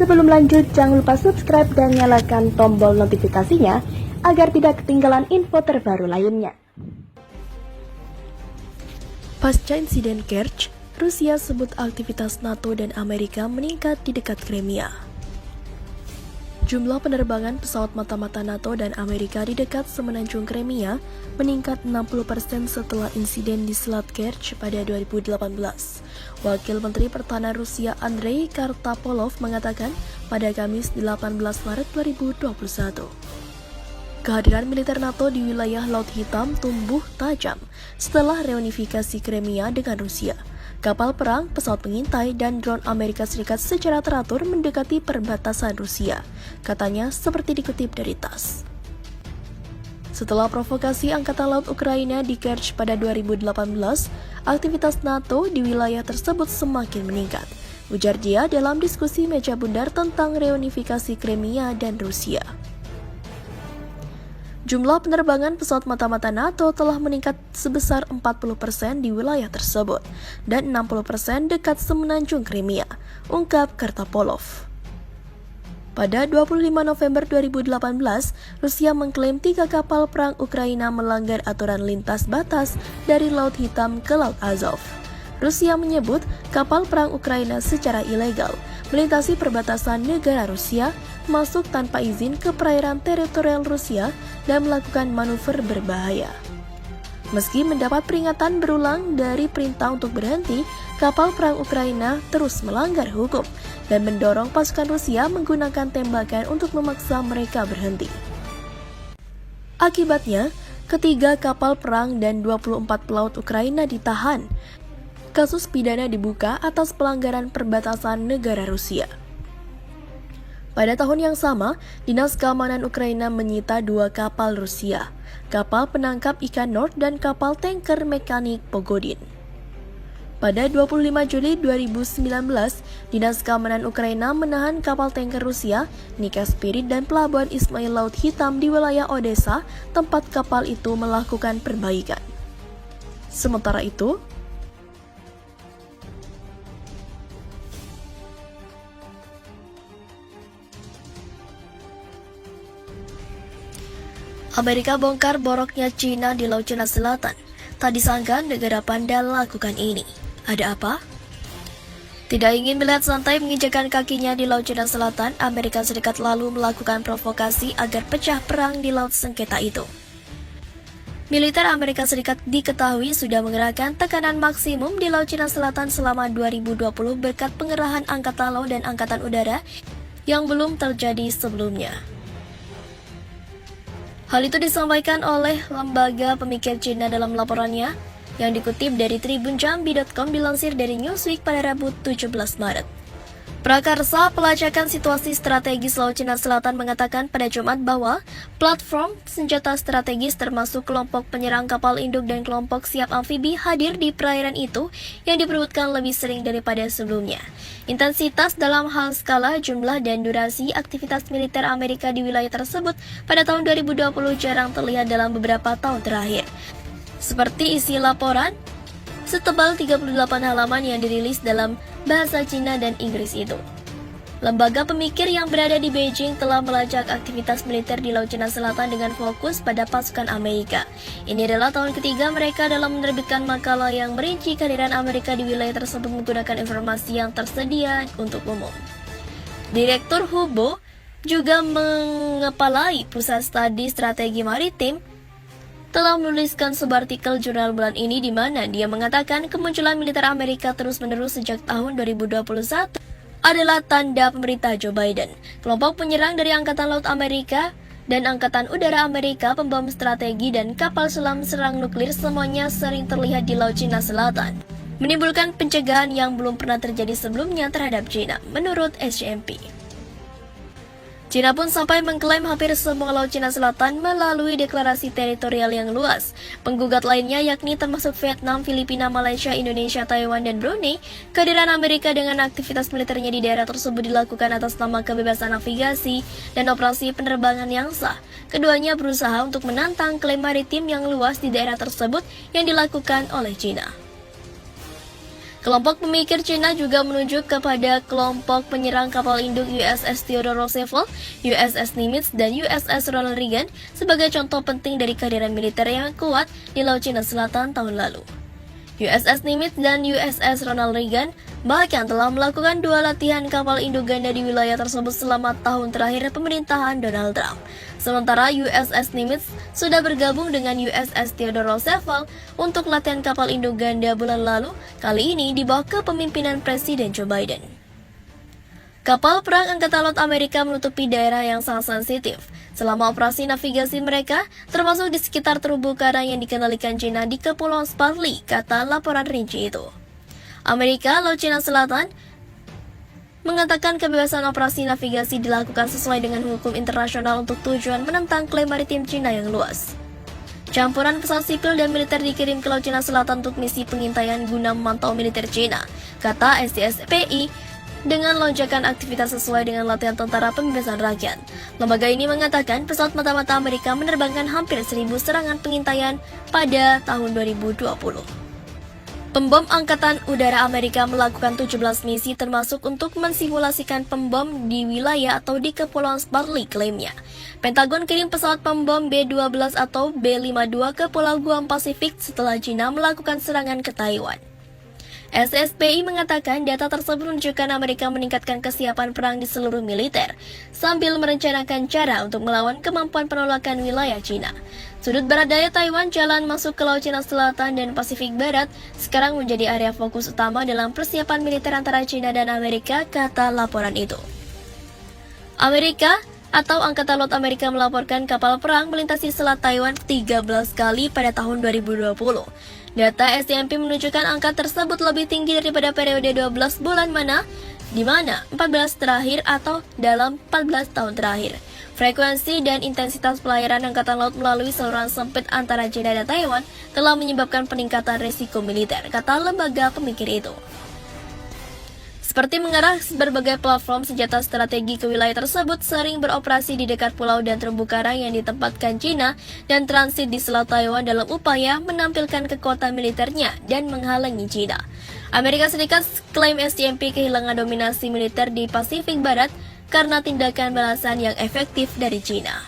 Sebelum lanjut, jangan lupa subscribe dan nyalakan tombol notifikasinya agar tidak ketinggalan info terbaru lainnya. Pasca insiden Kerch, Rusia sebut aktivitas NATO dan Amerika meningkat di dekat Crimea. Jumlah penerbangan pesawat mata-mata NATO dan Amerika di dekat semenanjung Crimea meningkat 60% setelah insiden di Selat Kerch pada 2018. Wakil Menteri Pertahanan Rusia Andrei Kartapolov mengatakan pada Kamis 18 Maret 2021. Kehadiran militer NATO di wilayah Laut Hitam tumbuh tajam setelah reunifikasi Crimea dengan Rusia. Kapal perang, pesawat pengintai, dan drone Amerika Serikat secara teratur mendekati perbatasan Rusia, katanya seperti dikutip dari TASS. Setelah provokasi Angkatan Laut Ukraina di Kerch pada 2018, aktivitas NATO di wilayah tersebut semakin meningkat, ujar dia dalam diskusi meja bundar tentang reunifikasi Crimea dan Rusia. Jumlah penerbangan pesawat mata-mata NATO telah meningkat sebesar 40% di wilayah tersebut dan 60% dekat semenanjung Crimea, ungkap Kartapolov. Pada 25 November 2018, Rusia mengklaim 3 kapal perang Ukraina melanggar aturan lintas batas dari Laut Hitam ke Laut Azov. Rusia menyebut kapal perang Ukraina secara ilegal melintasi perbatasan negara Rusia, masuk tanpa izin ke perairan teritorial Rusia, dan melakukan manuver berbahaya. Meski mendapat peringatan berulang dari perintah untuk berhenti, kapal perang Ukraina terus melanggar hukum dan mendorong pasukan Rusia menggunakan tembakan untuk memaksa mereka berhenti. Akibatnya, ketiga kapal perang dan 24 pelaut Ukraina ditahan. Kasus pidana dibuka atas pelanggaran perbatasan negara Rusia. Pada tahun yang sama, Dinas Keamanan Ukraina menyita 2 kapal Rusia, kapal penangkap ikan Nord dan kapal tanker mekanik Pogodin. Pada 25 Juli 2019, Dinas Keamanan Ukraina menahan kapal tanker Rusia, Nika Spirit dan pelabuhan Ismail Laut Hitam di wilayah Odessa, tempat kapal itu melakukan perbaikan. Sementara itu, Amerika bongkar boroknya Cina di Laut Cina Selatan. Tak disangka negara panda lakukan ini. Ada apa? Tidak ingin melihat santai menginjakan kakinya di Laut Cina Selatan, Amerika Serikat lalu melakukan provokasi agar pecah perang di Laut Sengketa itu. Militer Amerika Serikat diketahui sudah mengerahkan tekanan maksimum di Laut Cina Selatan selama 2020 berkat pengerahan Angkatan Laut dan Angkatan Udara yang belum terjadi sebelumnya. Hal itu disampaikan oleh lembaga pemikir Cina dalam laporannya yang dikutip dari tribunjambi.com dilansir dari Newsweek pada Rabu 17 Maret. Prakarsa Pelacakan Situasi Strategis Laut Cina Selatan mengatakan pada Jumat bahwa platform senjata strategis termasuk kelompok penyerang kapal induk dan kelompok siap amfibi hadir di perairan itu yang diperebutkan lebih sering daripada sebelumnya. Intensitas dalam hal skala, jumlah, dan durasi aktivitas militer Amerika di wilayah tersebut pada tahun 2020 jarang terlihat dalam beberapa tahun terakhir. Seperti isi laporan setebal 38 halaman yang dirilis dalam bahasa Cina dan Inggris itu. Lembaga pemikir yang berada di Beijing telah melacak aktivitas militer di Laut Cina Selatan dengan fokus pada pasukan Amerika. Ini adalah tahun ketiga mereka dalam menerbitkan makalah yang merinci kehadiran Amerika di wilayah tersebut menggunakan informasi yang tersedia untuk umum. Direktur Hubo juga mengepalai Pusat Studi Strategi Maritim telah menuliskan sebuah artikel jurnal bulan ini di mana dia mengatakan kemunculan militer Amerika terus-menerus sejak tahun 2021 adalah tanda pemerintah Joe Biden. Kelompok penyerang dari Angkatan Laut Amerika dan Angkatan Udara Amerika, pembom strategi, dan kapal selam serang nuklir semuanya sering terlihat di Laut Cina Selatan, menimbulkan pencegahan yang belum pernah terjadi sebelumnya terhadap China, menurut SCMP. China pun sampai mengklaim hampir semua Laut Cina Selatan melalui deklarasi teritorial yang luas. Penggugat lainnya yakni termasuk Vietnam, Filipina, Malaysia, Indonesia, Taiwan, dan Brunei. Kehadiran Amerika dengan aktivitas militernya di daerah tersebut dilakukan atas nama kebebasan navigasi dan operasi penerbangan yang sah. Keduanya berusaha untuk menantang klaim maritim yang luas di daerah tersebut yang dilakukan oleh China. Kelompok pemikir Cina juga menunjuk kepada kelompok penyerang kapal induk USS Theodore Roosevelt, USS Nimitz, dan USS Ronald Reagan sebagai contoh penting dari kehadiran militer yang kuat di Laut Cina Selatan tahun lalu. USS Nimitz dan USS Ronald Reagan bahkan telah melakukan 2 latihan kapal induk ganda di wilayah tersebut selama tahun terakhir pemerintahan Donald Trump. Sementara USS Nimitz sudah bergabung dengan USS Theodore Roosevelt untuk latihan kapal induk ganda bulan lalu, kali ini di bawah kepemimpinan Presiden Joe Biden. Kapal perang Angkatan Laut Amerika menutupi daerah yang sangat sensitif selama operasi navigasi mereka, termasuk di sekitar terumbu karang yang dikendalikan Cina di Kepulauan Spratly, kata laporan rinci itu. Amerika Laut Cina Selatan mengatakan kebebasan operasi navigasi dilakukan sesuai dengan hukum internasional untuk tujuan menentang klaim maritim Cina yang luas. Campuran pesawat sipil dan militer dikirim ke Laut Cina Selatan untuk misi pengintaian guna memantau militer Cina, kata SDSPI, dengan lonjakan aktivitas sesuai dengan latihan tentara pembebasan rakyat. Lembaga ini mengatakan pesawat mata-mata Amerika menerbangkan hampir 1.000 serangan pengintaian pada tahun 2020. Pembom Angkatan Udara Amerika melakukan 17 misi termasuk untuk mensimulasikan pembom di wilayah atau di Kepulauan Spratly, klaimnya. Pentagon kirim pesawat pembom B-12 atau B-52 ke Pulau Guam Pasifik setelah China melakukan serangan ke Taiwan. SSPI mengatakan data tersebut menunjukkan Amerika meningkatkan kesiapan perang di seluruh militer, sambil merencanakan cara untuk melawan kemampuan penolakan wilayah Cina. Sudut barat daya Taiwan, jalan masuk ke Laut Cina Selatan dan Pasifik Barat, sekarang menjadi area fokus utama dalam persiapan militer antara Cina dan Amerika, kata laporan itu. Amerika atau Angkatan Laut Amerika melaporkan kapal perang melintasi Selat Taiwan 13 kali pada tahun 2020. Data STMP menunjukkan angka tersebut lebih tinggi daripada periode 12 bulan di mana 14 terakhir atau dalam 14 tahun terakhir. Frekuensi dan intensitas pelayaran Angkatan Laut melalui saluran sempit antara China dan Taiwan telah menyebabkan peningkatan risiko militer, kata lembaga pemikir itu. Seperti mengarah berbagai platform senjata strategi ke wilayah tersebut sering beroperasi di dekat pulau dan terumbu karang yang ditempatkan Cina dan transit di Selat Taiwan dalam upaya menampilkan kekuatan militernya dan menghalangi Cina. Amerika Serikat klaim STMP kehilangan dominasi militer di Pasifik Barat karena tindakan balasan yang efektif dari Cina.